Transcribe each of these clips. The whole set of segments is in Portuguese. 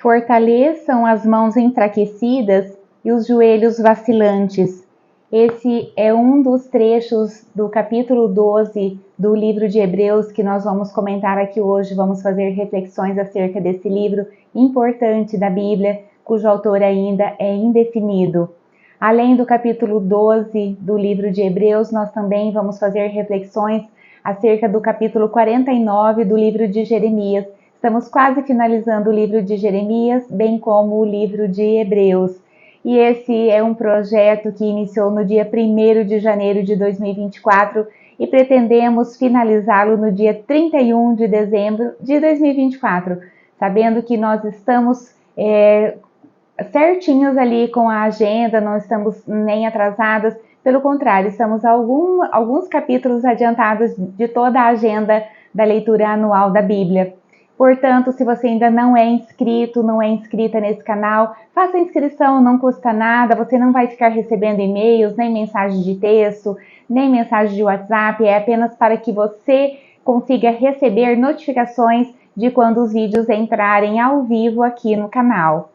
Fortaleçam as mãos enfraquecidas e os joelhos vacilantes. Esse é um dos trechos do capítulo 12 do livro de Hebreus que nós vamos comentar aqui hoje. Vamos fazer reflexões acerca desse livro importante da Bíblia, cujo autor ainda é indefinido. Além do capítulo 12 do livro de Hebreus, nós também vamos fazer reflexões acerca do capítulo 49 do livro de Jeremias. Estamos quase finalizando o livro de Jeremias, bem como o livro de Hebreus. E esse é um projeto que iniciou no dia 1º de janeiro de 2024 e pretendemos finalizá-lo no dia 31 de dezembro de 2024, sabendo que nós estamos certinhos ali com a agenda, não estamos nem atrasadas, pelo contrário, estamos alguns capítulos adiantados de toda a agenda da leitura anual da Bíblia. Portanto, se você ainda não é inscrito, não é inscrita nesse canal, faça a inscrição, não custa nada, você não vai ficar recebendo e-mails, nem mensagem de texto, nem mensagem de WhatsApp, é apenas para que você consiga receber notificações de quando os vídeos entrarem ao vivo aqui no canal.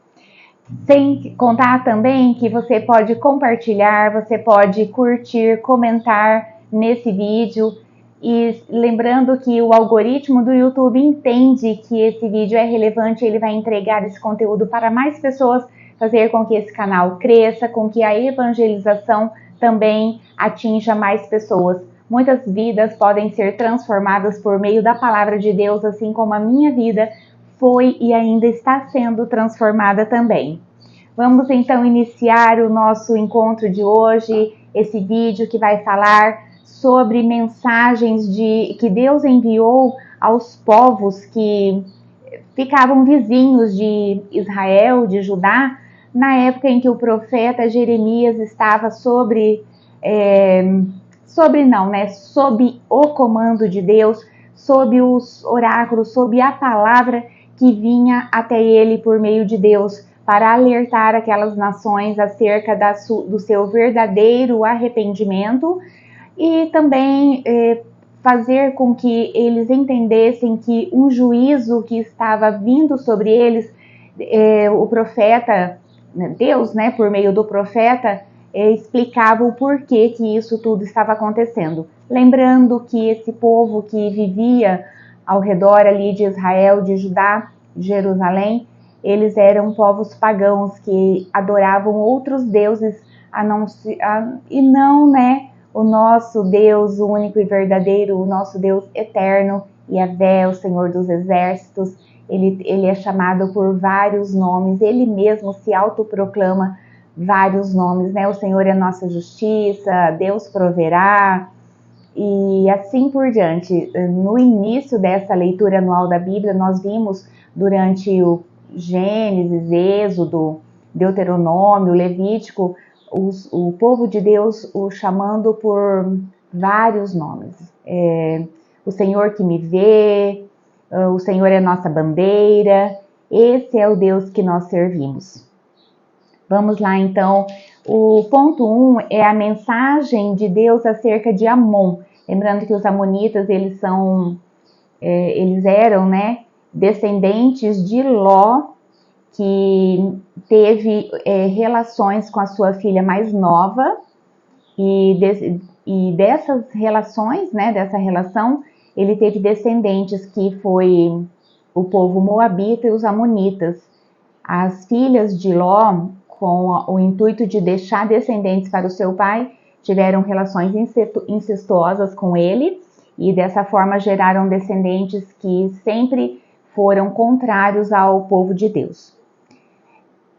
Sem contar também que você pode compartilhar, você pode curtir, comentar nesse vídeo. E lembrando que o algoritmo do YouTube entende que esse vídeo é relevante, ele vai entregar esse conteúdo para mais pessoas, fazer com que esse canal cresça, com que a evangelização também atinja mais pessoas. Muitas vidas podem ser transformadas por meio da palavra de Deus, assim como a minha vida foi e ainda está sendo transformada também. Vamos então iniciar o nosso encontro de hoje, esse vídeo que vai falar sobre mensagens que Deus enviou aos povos que ficavam vizinhos de Israel, de Judá, na época em que o profeta Jeremias estava sob o comando de Deus, sob os oráculos, sob a palavra que vinha até ele por meio de Deus, para alertar aquelas nações acerca do seu verdadeiro arrependimento e também fazer com que eles entendessem que um juízo que estava vindo sobre eles, o profeta, Deus, por meio do profeta, explicava o porquê que isso tudo estava acontecendo. Lembrando que esse povo que vivia ao redor ali de Israel, de Judá, de Jerusalém, eles eram povos pagãos que adoravam outros deuses e não, o nosso Deus, o único e verdadeiro, o nosso Deus eterno, Yahvé, o Senhor dos Exércitos. Ele é chamado por vários nomes, ele mesmo se autoproclama vários nomes, O Senhor é nossa justiça, Deus proverá, e assim por diante. No início dessa leitura anual da Bíblia, nós vimos durante o Gênesis, Êxodo, Deuteronômio, Levítico, o povo de Deus o chamando por vários nomes. O Senhor que me vê, o Senhor é nossa bandeira, esse é o Deus que nós servimos. Vamos lá então, o ponto 1 é a mensagem de Deus acerca de Amon. Lembrando que os amonitas, eles eram, descendentes de Ló, que teve relações com a sua filha mais nova, e dessas relações, dessa relação, ele teve descendentes que foi o povo moabita e os amonitas. As filhas de Ló, com o intuito de deixar descendentes para o seu pai, tiveram relações incestuosas com ele, e dessa forma geraram descendentes que sempre foram contrários ao povo de Deus.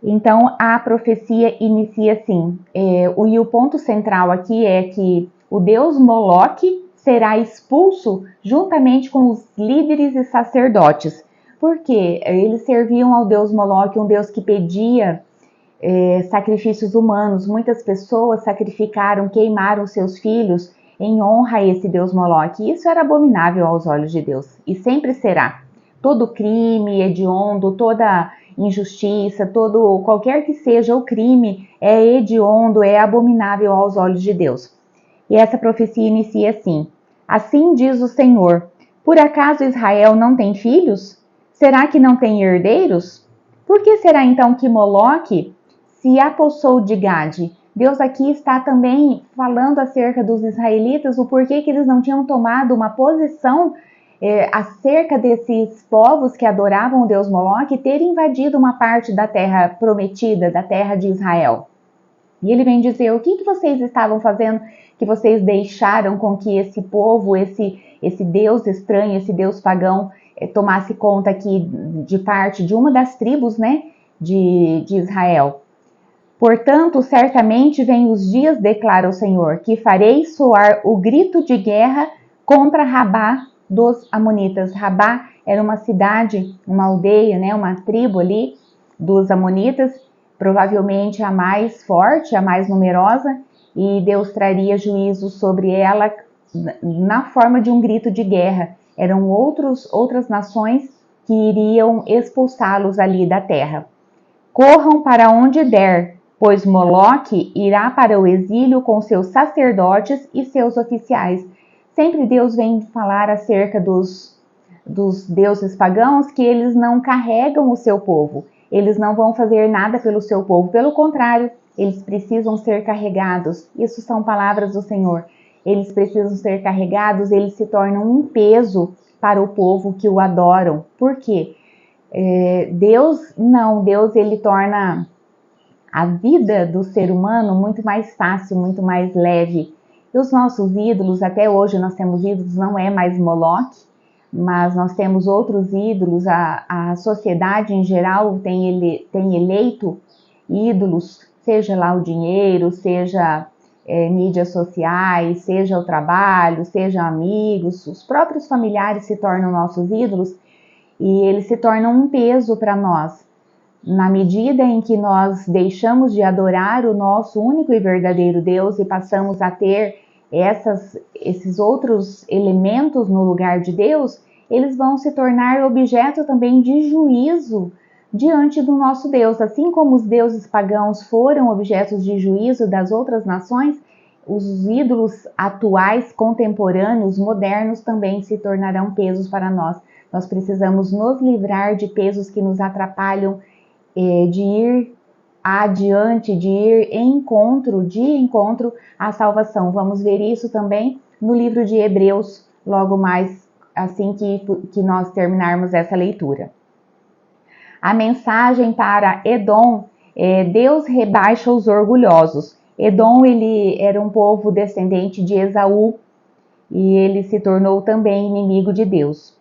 Então, a profecia inicia assim, e o ponto central aqui é que o deus Moloque será expulso juntamente com os líderes e sacerdotes, porque eles serviam ao deus Moloque, um deus que pedia sacrifícios humanos. Muitas pessoas sacrificaram, queimaram seus filhos em honra a esse deus Moloque. Isso era abominável aos olhos de Deus, e sempre será. Todo crime hediondo, toda injustiça, qualquer que seja o crime, é hediondo, é abominável aos olhos de Deus. E essa profecia inicia assim: assim diz o Senhor, por acaso Israel não tem filhos? Será que não tem herdeiros? Por que será então que Moloque se apossou de Gade? Deus aqui está também falando acerca dos israelitas, o porquê que eles não tinham tomado uma posição acerca desses povos que adoravam o Deus Moloque ter invadido uma parte da terra prometida, da terra de Israel. E ele vem dizer, o que vocês estavam fazendo, que vocês deixaram com que esse povo, esse Deus estranho, esse Deus pagão, tomasse conta aqui de parte de uma das tribos, né, de Israel. Portanto, certamente vêm os dias, declara o Senhor, que farei soar o grito de guerra contra Rabá dos Amonitas. Rabá era uma cidade, uma aldeia, né, uma tribo ali dos Amonitas, provavelmente a mais forte, a mais numerosa, e Deus traria juízo sobre ela na forma de um grito de guerra. Eram outras nações que iriam expulsá-los ali da terra. Corram para onde der, pois Moloque irá para o exílio com seus sacerdotes e seus oficiais. Sempre Deus vem falar acerca dos deuses pagãos que eles não carregam o seu povo. Eles não vão fazer nada pelo seu povo. Pelo contrário, eles precisam ser carregados. Isso são palavras do Senhor. Eles precisam ser carregados, eles se tornam um peso para o povo que o adoram. Por quê? Deus ele torna a vida do ser humano muito mais fácil, muito mais leve. E os nossos ídolos, até hoje nós temos ídolos, não é mais Moloque, mas nós temos outros ídolos, a sociedade em geral tem eleito ídolos, seja lá o dinheiro, seja mídias sociais, seja o trabalho, seja amigos, os próprios familiares se tornam nossos ídolos e eles se tornam um peso para nós. Na medida em que nós deixamos de adorar o nosso único e verdadeiro Deus e passamos a ter esses outros elementos no lugar de Deus, eles vão se tornar objeto também de juízo diante do nosso Deus. Assim como os deuses pagãos foram objetos de juízo das outras nações, os ídolos atuais, contemporâneos, modernos também se tornarão pesos para nós. Nós precisamos nos livrar de pesos que nos atrapalham de ir adiante, de ir de encontro à salvação. Vamos ver isso também no livro de Hebreus, logo mais assim que nós terminarmos essa leitura. A mensagem para Edom Deus rebaixa os orgulhosos. Edom, ele era um povo descendente de Esaú e ele se tornou também inimigo de Deus.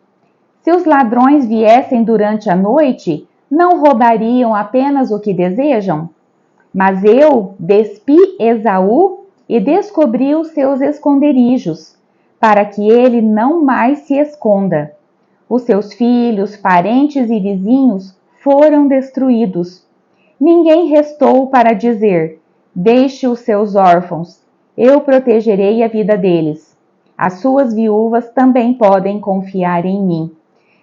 Se os ladrões viessem durante a noite, não roubariam apenas o que desejam? Mas eu despi Esaú e descobri os seus esconderijos, para que ele não mais se esconda. Os seus filhos, parentes e vizinhos foram destruídos. Ninguém restou para dizer: deixe os seus órfãos, eu protegerei a vida deles. As suas viúvas também podem confiar em mim.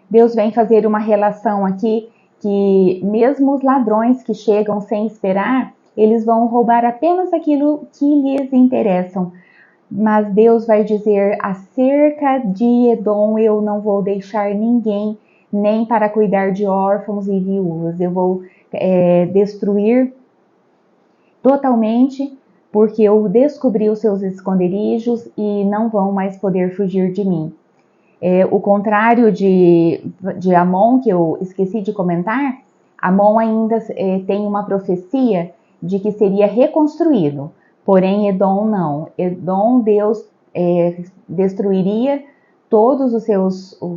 Deus vem fazer uma relação aqui que mesmo os ladrões que chegam sem esperar, eles vão roubar apenas aquilo que lhes interessam. Mas Deus vai dizer, acerca de Edom eu não vou deixar ninguém, nem para cuidar de órfãos e viúvas. Eu vou destruir totalmente, porque eu descobri os seus esconderijos e não vão mais poder fugir de mim. O contrário de Amon, que eu esqueci de comentar, Amon ainda tem uma profecia de que seria reconstruído, porém Edom não. Edom, Deus destruiria todos os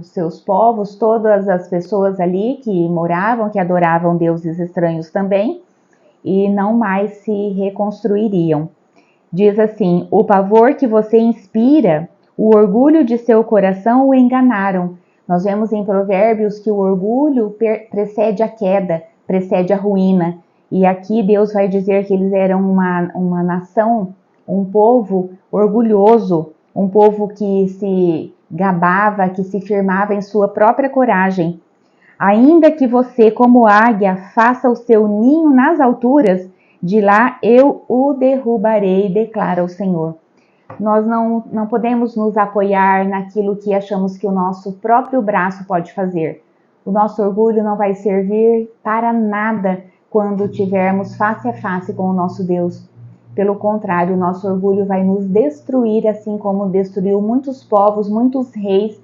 seus povos, todas as pessoas ali que moravam, que adoravam deuses estranhos também, e não mais se reconstruiriam. Diz assim, o pavor que você inspira, o orgulho de seu coração o enganaram. Nós vemos em Provérbios que o orgulho precede a queda, precede a ruína. E aqui Deus vai dizer que eles eram uma nação, um povo orgulhoso, um povo que se gabava, que se firmava em sua própria coragem. Ainda que você, como águia, faça o seu ninho nas alturas, de lá eu o derrubarei, declara o Senhor. Nós não podemos nos apoiar naquilo que achamos que o nosso próprio braço pode fazer. O nosso orgulho não vai servir para nada quando tivermos face a face com o nosso Deus. Pelo contrário, o nosso orgulho vai nos destruir, assim como destruiu muitos povos, muitos reis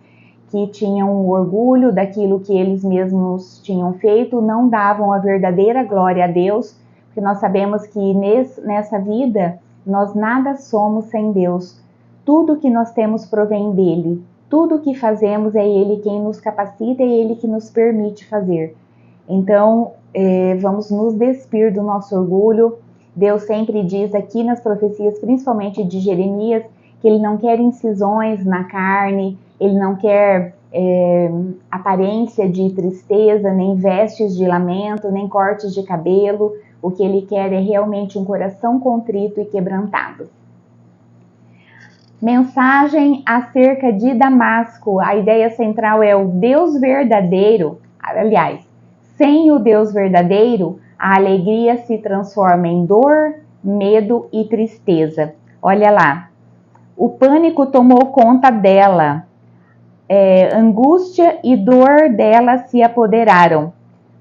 que tinham orgulho daquilo que eles mesmos tinham feito, não davam a verdadeira glória a Deus, porque nós sabemos que nessa vida nós nada somos sem Deus. Tudo que nós temos provém dele. Tudo que fazemos é ele quem nos capacita, é ele que nos permite fazer. Então, vamos nos despir do nosso orgulho. Deus sempre diz aqui nas profecias, principalmente de Jeremias, que ele não quer incisões na carne, ele não quer aparência de tristeza, nem vestes de lamento, nem cortes de cabelo. O que ele quer é realmente um coração contrito e quebrantado. Mensagem acerca de Damasco. A ideia central é o Deus verdadeiro. Aliás, sem o Deus verdadeiro, a alegria se transforma em dor, medo e tristeza. Olha lá. O pânico tomou conta dela. Angústia e dor dela se apoderaram.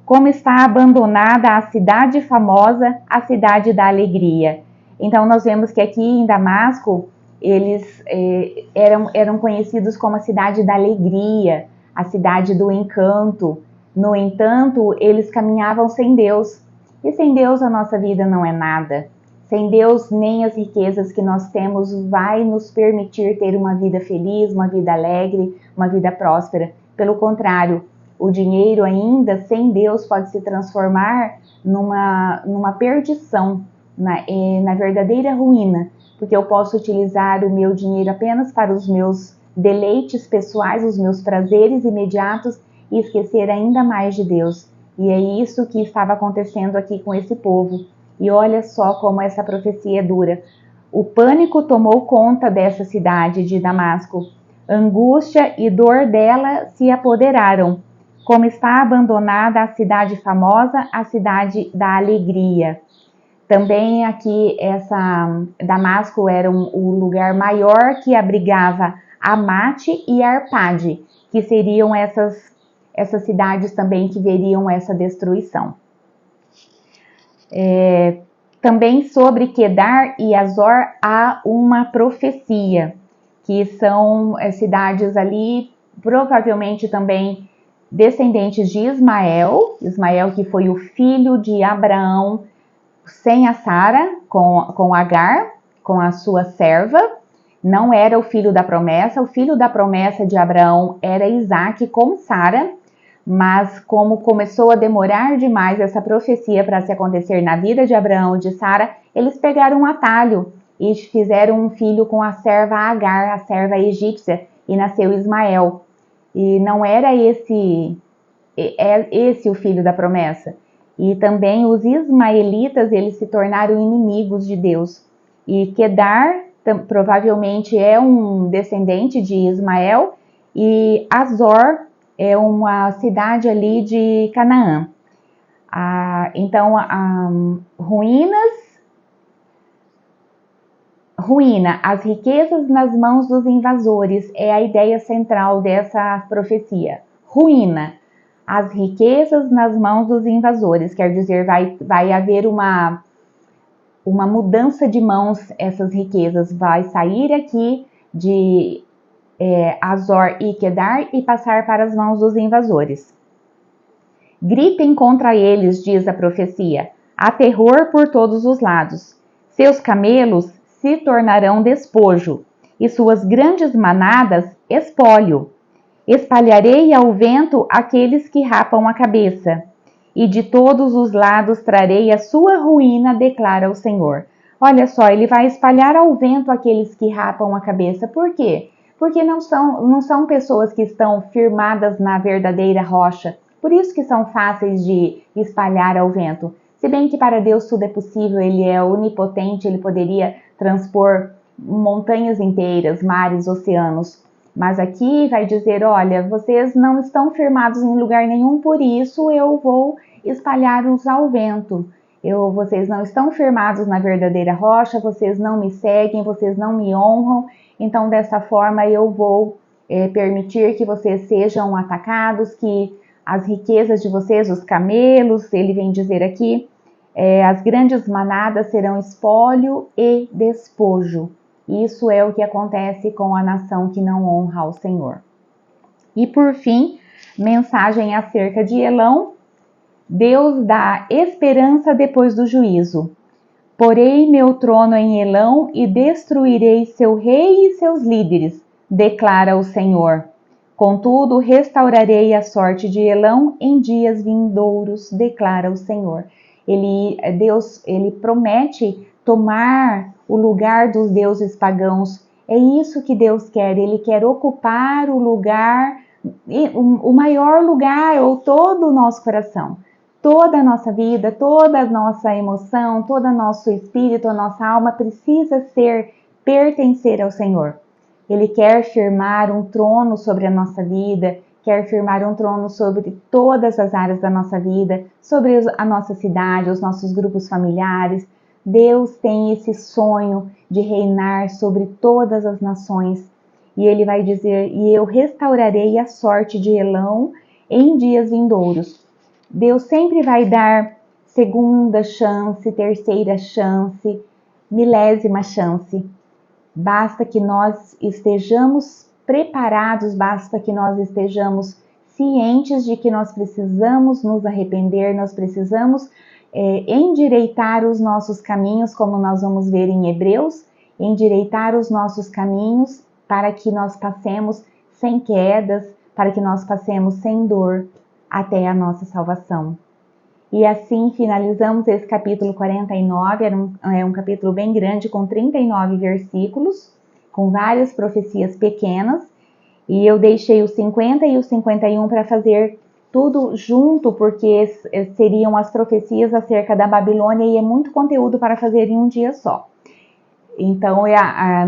Como está abandonada a cidade famosa, a cidade da alegria. Então, nós vemos que aqui em Damasco, eles eram conhecidos como a cidade da alegria, a cidade do encanto. No entanto, eles caminhavam sem Deus. E sem Deus a nossa vida não é nada. Sem Deus, nem as riquezas que nós temos vai nos permitir ter uma vida feliz, uma vida alegre, uma vida próspera. Pelo contrário, o dinheiro ainda sem Deus pode se transformar numa perdição, na verdadeira ruína, porque eu posso utilizar o meu dinheiro apenas para os meus deleites pessoais, os meus prazeres imediatos e esquecer ainda mais de Deus. E é isso que estava acontecendo aqui com esse povo. E olha só como essa profecia é dura. O pânico tomou conta dessa cidade de Damasco. Angústia e dor dela se apoderaram. Como está abandonada a cidade famosa, a cidade da alegria. Também aqui, Damasco era o lugar maior que abrigava Amate e Arpade, que seriam essas cidades também que veriam essa destruição. Também sobre Quedar e Azor há uma profecia, que são cidades ali, provavelmente também descendentes de Ismael que foi o filho de Abraão sem a Sara, com Agar, com a sua serva. Não era o filho da promessa de Abraão era Isaac com Sara, mas como começou a demorar demais essa profecia para se acontecer na vida de Abraão e de Sara, eles pegaram um atalho e fizeram um filho com a serva Agar, a serva egípcia, e nasceu Ismael. E não era esse o filho da promessa. E também os ismaelitas, eles se tornaram inimigos de Deus. E Quedar provavelmente é um descendente de Ismael, e Azor é uma cidade ali de Canaã. Então, ruína, as riquezas nas mãos dos invasores é a ideia central dessa profecia. Ruína, as riquezas nas mãos dos invasores, quer dizer, vai haver uma mudança de mãos, essas riquezas vai sair aqui de Azor e Quedar e passar para as mãos dos invasores. Gritem contra eles, diz a profecia, há terror por todos os lados. Seus camelos se tornarão despojo, e suas grandes manadas espólio. Espalharei ao vento aqueles que rapam a cabeça, e de todos os lados trarei a sua ruína, declara o Senhor. Olha só, ele vai espalhar ao vento aqueles que rapam a cabeça. Por quê? Porque não são pessoas que estão firmadas na verdadeira rocha. Por isso que são fáceis de espalhar ao vento. Se bem que para Deus tudo é possível, Ele é onipotente, Ele poderia transpor montanhas inteiras, mares, oceanos. Mas aqui vai dizer, olha, vocês não estão firmados em lugar nenhum, por isso eu vou espalhar-os ao vento. Vocês não estão firmados na verdadeira rocha, vocês não me seguem, vocês não me honram, então dessa forma eu vou permitir que vocês sejam atacados, que as riquezas de vocês, os camelos, ele vem dizer aqui, as grandes manadas serão espólio e despojo. Isso é o que acontece com a nação que não honra ao Senhor. E por fim, mensagem acerca de Elão. Deus dá esperança depois do juízo. Porei meu trono em Elão e destruirei seu rei e seus líderes, declara o Senhor. Contudo, restaurarei a sorte de Elão em dias vindouros, declara o Senhor. Deus promete tomar o lugar dos deuses pagãos. É isso que Deus quer. Ele quer ocupar o lugar, o maior lugar, ou todo o nosso coração. Toda a nossa vida, toda a nossa emoção, todo o nosso espírito, a nossa alma precisa pertencer ao Senhor. Ele quer firmar um trono sobre a nossa vida, quer firmar um trono sobre todas as áreas da nossa vida, sobre a nossa cidade, os nossos grupos familiares. Deus tem esse sonho de reinar sobre todas as nações. E ele vai dizer, e eu restaurarei a sorte de Elão em dias vindouros. Deus sempre vai dar segunda chance, terceira chance, milésima chance. Basta que nós estejamos preparados, basta que nós estejamos cientes de que nós precisamos nos arrepender, nós precisamos endireitar os nossos caminhos, como nós vamos ver em Hebreus, endireitar os nossos caminhos para que nós passemos sem quedas, para que nós passemos sem dor até a nossa salvação. E assim finalizamos esse capítulo 49, é um capítulo bem grande, com 39 versículos, com várias profecias pequenas, e eu deixei os 50 e os 51 para fazer tudo junto, porque seriam as profecias acerca da Babilônia, e é muito conteúdo para fazer em um dia só. Então,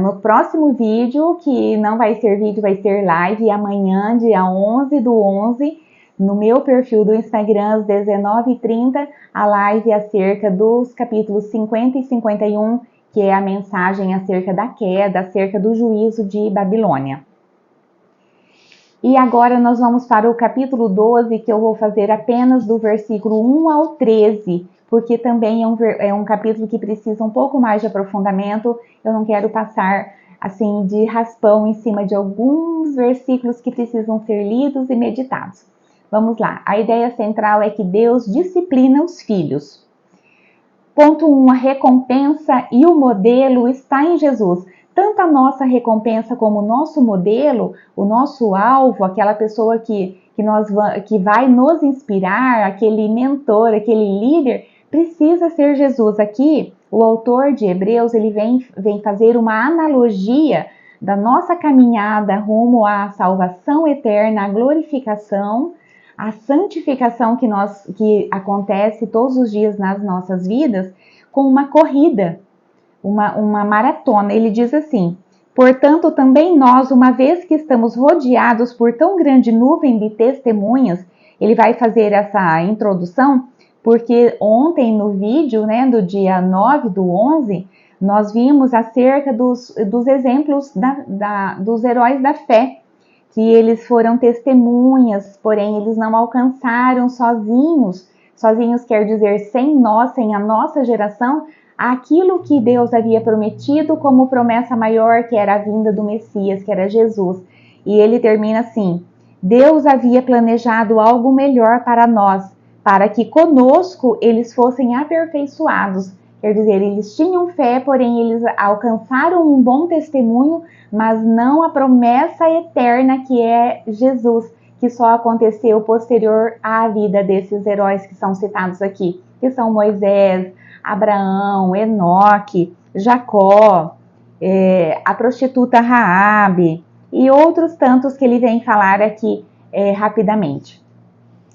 no próximo vídeo, que não vai ser vídeo, vai ser live, amanhã, dia 11/11, no meu perfil do Instagram, às 19h30, a live acerca dos capítulos 50 e 51, que é a mensagem acerca da queda, acerca do juízo de Babilônia. E agora nós vamos para o capítulo 12, que eu vou fazer apenas do versículo 1 ao 13, porque também é um capítulo que precisa um pouco mais de aprofundamento. Eu não quero passar assim de raspão em cima de alguns versículos que precisam ser lidos e meditados. Vamos lá, a ideia central é que Deus disciplina os filhos. Ponto 1, a recompensa e o modelo está em Jesus. Tanto a nossa recompensa como o nosso modelo, o nosso alvo, aquela pessoa que vai nos inspirar, aquele mentor, aquele líder, precisa ser Jesus. Aqui, o autor de Hebreus, ele vem fazer uma analogia da nossa caminhada rumo à salvação eterna, à glorificação, a santificação que acontece todos os dias nas nossas vidas, com uma corrida, uma maratona. Ele diz assim: portanto, também nós, uma vez que estamos rodeados por tão grande nuvem de testemunhas, ele vai fazer essa introdução, porque ontem no vídeo, do dia 9/11, nós vimos acerca dos exemplos dos heróis da fé, que eles foram testemunhas, porém eles não alcançaram sozinhos. Sozinhos quer dizer sem nós, sem a nossa geração, aquilo que Deus havia prometido como promessa maior, que era a vinda do Messias, que era Jesus. E ele termina assim: Deus havia planejado algo melhor para nós, para que conosco eles fossem aperfeiçoados. Quer dizer, eles tinham fé, porém eles alcançaram um bom testemunho, mas não a promessa eterna que é Jesus, que só aconteceu posterior à vida desses heróis que são citados aqui, que são Moisés, Abraão, Enoque, Jacó, a prostituta Raabe e outros tantos que ele vem falar aqui rapidamente.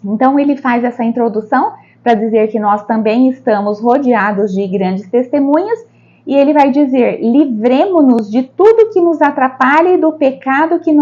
Então ele faz essa introdução para dizer que nós também estamos rodeados de grandes testemunhas, e ele vai dizer: livremo-nos de tudo que nos atrapalha e do pecado que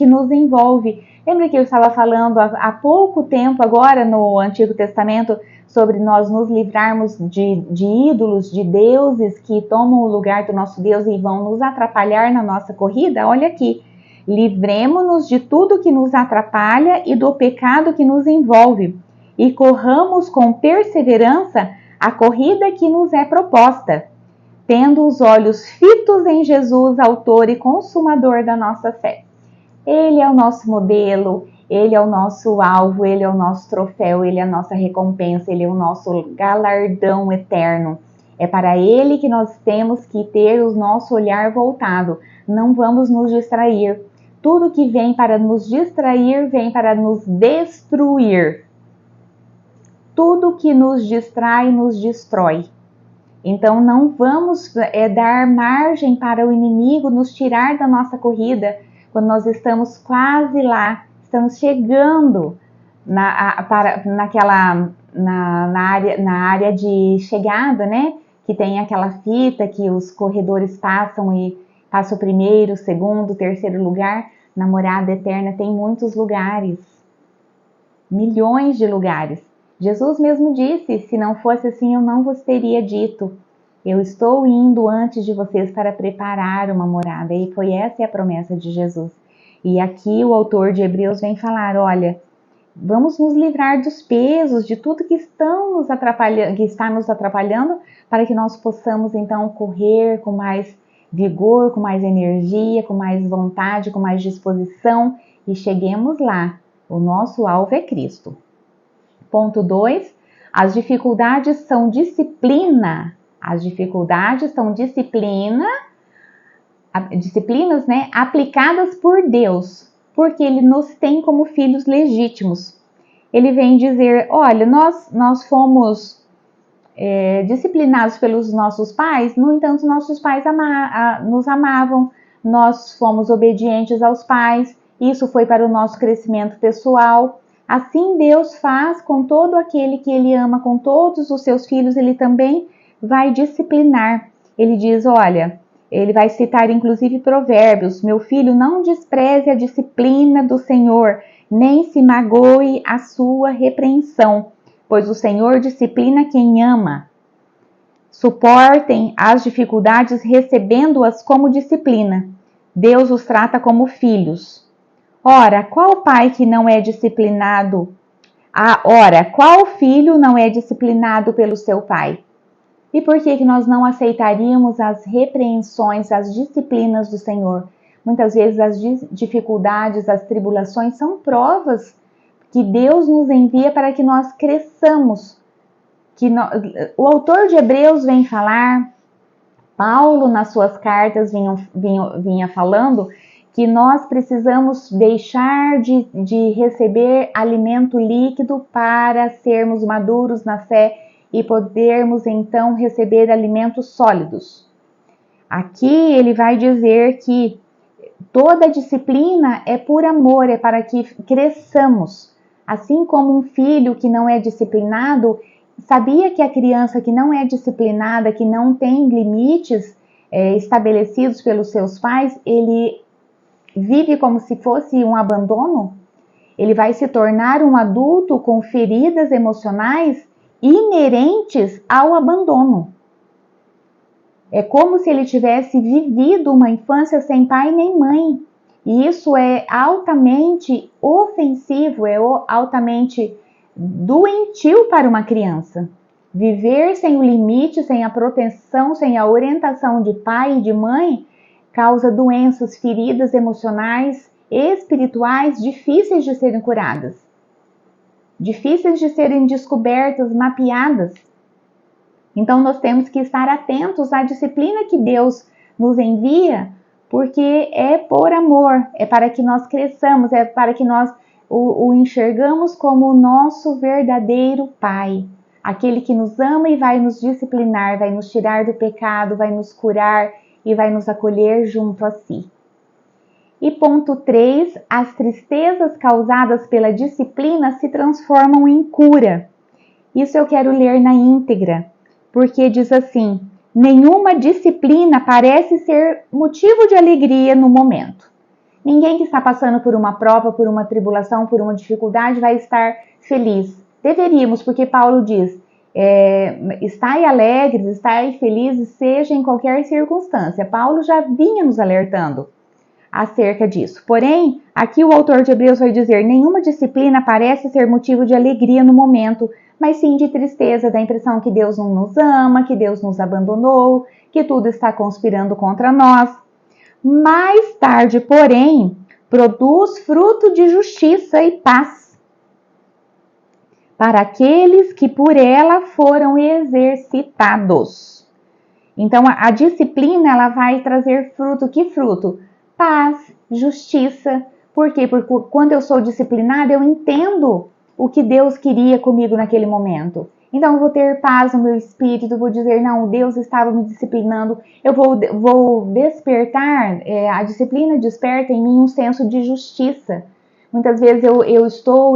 nos envolve. Lembra que eu estava falando há pouco tempo agora no Antigo Testamento sobre nós nos livrarmos de ídolos, de deuses que tomam o lugar do nosso Deus e vão nos atrapalhar na nossa corrida? Olha aqui, Livremo-nos de tudo que nos atrapalha e do pecado que nos envolve, e corramos com perseverança a corrida que nos é proposta, tendo os olhos fitos em Jesus, autor e consumador da nossa fé. Ele é o nosso modelo, ele é o nosso alvo, ele é o nosso troféu, ele é a nossa recompensa, ele é o nosso galardão eterno. É para ele que nós temos que ter o nosso olhar voltado. Não vamos nos distrair. Tudo que vem para nos distrair, vem para nos destruir. Tudo que nos distrai, nos destrói. Então não vamos dar margem para o inimigo nos tirar da nossa corrida, quando nós estamos quase lá, estamos chegando na área de chegada, né? Que tem aquela fita que os corredores passam e passa o primeiro, o segundo, o terceiro lugar. Na morada eterna tem muitos lugares, milhões de lugares. Jesus mesmo disse, se não fosse assim eu não vos teria dito. Eu estou indo antes de vocês para preparar uma morada. E foi essa a promessa de Jesus. E aqui o autor de Hebreus vem falar, olha, vamos nos livrar dos pesos, de tudo que está nos atrapalhando, para que nós possamos então correr com mais vigor, com mais energia, com mais vontade, com mais disposição e cheguemos lá. O nosso alvo é Cristo. Ponto 2. As dificuldades são disciplina. As dificuldades são disciplinas, né, aplicadas por Deus, porque Ele nos tem como filhos legítimos. Ele vem dizer, olha, nós fomos disciplinados pelos nossos pais, no entanto, nossos pais nos amavam, nós fomos obedientes aos pais, isso foi para o nosso crescimento pessoal. Assim Deus faz com todo aquele que Ele ama, com todos os seus filhos, Ele também vai disciplinar. Ele diz, olha, ele vai citar inclusive Provérbios, meu filho, não despreze a disciplina do Senhor, nem se magoe a sua repreensão, pois o Senhor disciplina quem ama. Suportem as dificuldades recebendo-as como disciplina. Deus os trata como filhos. Ora, qual pai que não é disciplinado? Qual filho não é disciplinado pelo seu pai? E por que nós não aceitaríamos as repreensões, as disciplinas do Senhor? Muitas vezes as dificuldades, as tribulações são provas que Deus nos envia para que nós cresçamos. O autor de Hebreus vem falar, Paulo nas suas cartas vinha falando que nós precisamos deixar de receber alimento líquido para sermos maduros na fé e podermos então receber alimentos sólidos. Aqui ele vai dizer que toda disciplina é por amor, é para que cresçamos. Assim como um filho que não é disciplinado, sabia que a criança que não é disciplinada, que não tem limites estabelecidos pelos seus pais, ele vive como se fosse um abandono? Ele vai se tornar um adulto com feridas emocionais inerentes ao abandono. É como se ele tivesse vivido uma infância sem pai nem mãe. E isso é altamente ofensivo, é altamente doentio para uma criança. Viver sem o limite, sem a proteção, sem a orientação de pai e de mãe, causa doenças, feridas emocionais e espirituais difíceis de serem curadas. Difíceis de serem descobertas, mapeadas. Então nós temos que estar atentos à disciplina que Deus nos envia, porque é por amor, é para que nós cresçamos, é para que nós o enxergamos como o nosso verdadeiro Pai, aquele que nos ama e vai nos disciplinar, vai nos tirar do pecado, vai nos curar e vai nos acolher junto a si. E ponto 3, as tristezas causadas pela disciplina se transformam em cura. Isso eu quero ler na íntegra, porque diz assim, nenhuma disciplina parece ser motivo de alegria no momento. Ninguém que está passando por uma prova, por uma tribulação, por uma dificuldade vai estar feliz. Deveríamos, porque Paulo diz, estai alegres, estai felizes, seja em qualquer circunstância. Paulo já vinha nos alertando. acerca disso. Porém, aqui o autor de Hebreus vai dizer: nenhuma disciplina parece ser motivo de alegria no momento, mas sim de tristeza, da impressão que Deus não nos ama, que Deus nos abandonou, que tudo está conspirando contra nós. Mais tarde, porém, produz fruto de justiça e paz para aqueles que por ela foram exercitados. Então, a disciplina, ela vai trazer fruto. Que fruto? Paz, justiça. Por quê? Porque quando eu sou disciplinada, eu entendo o que Deus queria comigo naquele momento. Então, eu vou ter paz no meu espírito, vou dizer: não, Deus estava me disciplinando. Eu vou despertar, a disciplina desperta em mim um senso de justiça. Muitas vezes eu estou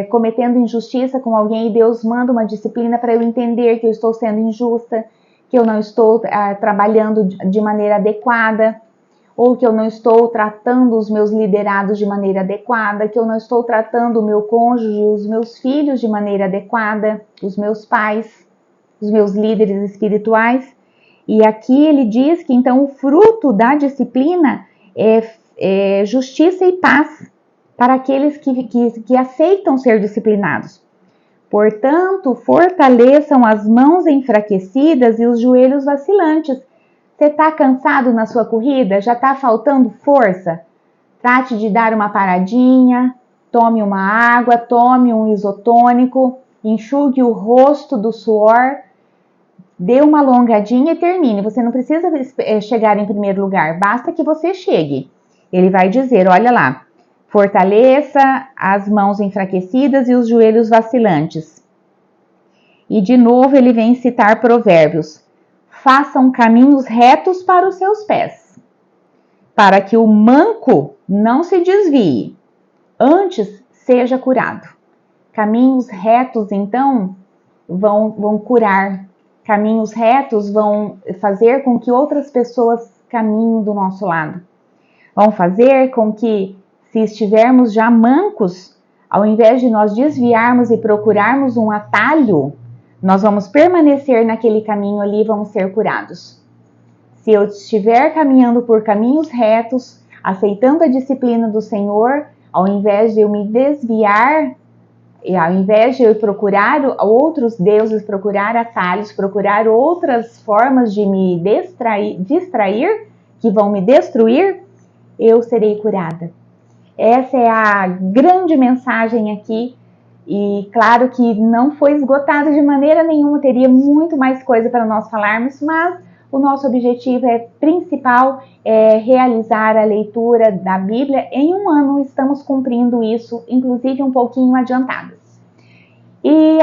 cometendo injustiça com alguém e Deus manda uma disciplina para eu entender que eu estou sendo injusta, que eu não estou trabalhando de maneira adequada, ou que eu não estou tratando os meus liderados de maneira adequada, que eu não estou tratando o meu cônjuge, os meus filhos de maneira adequada, os meus pais, os meus líderes espirituais. E aqui ele diz que então o fruto da disciplina é justiça e paz para aqueles que aceitam ser disciplinados. Portanto, fortaleçam as mãos enfraquecidas e os joelhos vacilantes. Você está cansado na sua corrida? Já está faltando força? Trate de dar uma paradinha, tome uma água, tome um isotônico, enxugue o rosto do suor, dê uma alongadinha e termine. Você não precisa chegar em primeiro lugar, basta que você chegue. Ele vai dizer, olha lá, fortaleça as mãos enfraquecidas e os joelhos vacilantes. E de novo ele vem citar Provérbios. Façam caminhos retos para os seus pés, para que o manco não se desvie, antes seja curado. Caminhos retos, então, vão curar. Caminhos retos vão fazer com que outras pessoas caminhem do nosso lado. Vão fazer com que, se estivermos já mancos, ao invés de nós desviarmos e procurarmos um atalho, nós vamos permanecer naquele caminho ali e vamos ser curados. Se eu estiver caminhando por caminhos retos, aceitando a disciplina do Senhor, ao invés de eu me desviar, e ao invés de eu procurar outros deuses, procurar atalhos, procurar outras formas de me distrair, que vão me destruir, eu serei curada. Essa é a grande mensagem aqui. E claro que não foi esgotado de maneira nenhuma, teria muito mais coisa para nós falarmos, mas o nosso objetivo principal é realizar a leitura da Bíblia em um ano. Estamos cumprindo isso, inclusive um pouquinho adiantadas. E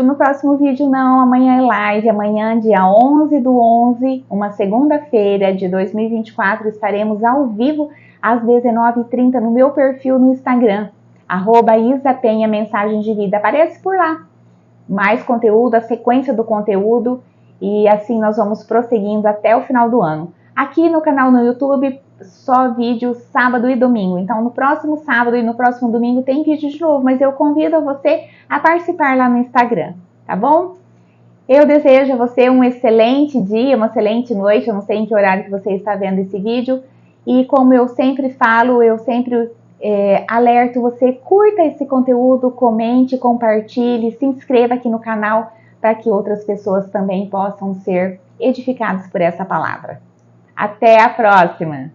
no próximo vídeo não, amanhã é live, amanhã dia 11/11, uma segunda-feira de 2024, estaremos ao vivo às 19h30 no meu perfil no Instagram. @IsaPenha Mensagens de Vida, aparece por lá. Mais conteúdo, a sequência do conteúdo, e assim nós vamos prosseguindo até o final do ano. Aqui no canal no YouTube, só vídeo sábado e domingo. Então no próximo sábado e no próximo domingo tem vídeo de novo, mas eu convido você a participar lá no Instagram, tá bom? Eu desejo a você um excelente dia, uma excelente noite, eu não sei em que horário que você está vendo esse vídeo, e como eu sempre falo, eu sempre alerto você, curta esse conteúdo, comente, compartilhe, se inscreva aqui no canal para que outras pessoas também possam ser edificadas por essa palavra. Até a próxima!